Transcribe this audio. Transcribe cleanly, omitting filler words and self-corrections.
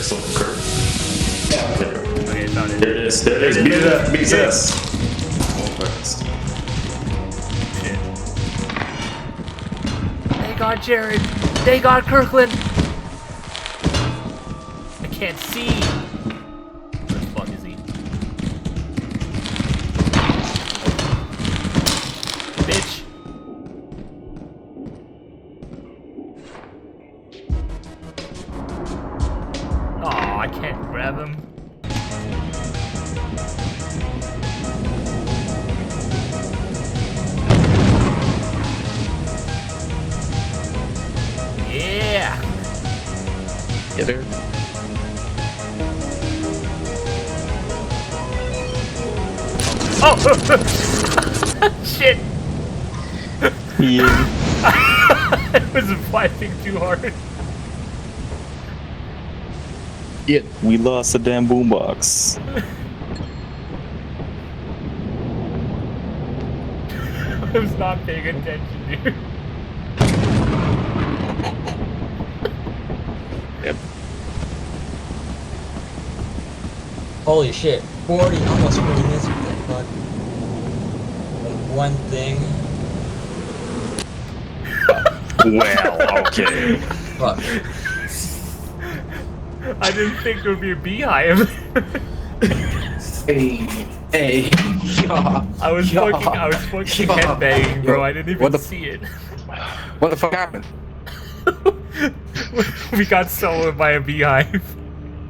Crystal Cooker. Okay, found it. There it is. There it is. Beat it up. Beat us. Shit. They got Jared. They got Kirkland. I can't see. Where the fuck is he? Bitch. Aw, I can't grab him. Yeah. Get her. Oh! Shit! Yeah. I was flashing too hard. Yeah. We lost the damn boombox. I was not paying attention, dude. Yep. Holy shit. 40, almost 40 minutes with that fuck. Like one thing. Well, okay. Fuck. I didn't think there would be a beehive. Hey, I was fucking headbanging, bro. I didn't even What the- see it. what the fuck happened? We got stolen by a beehive.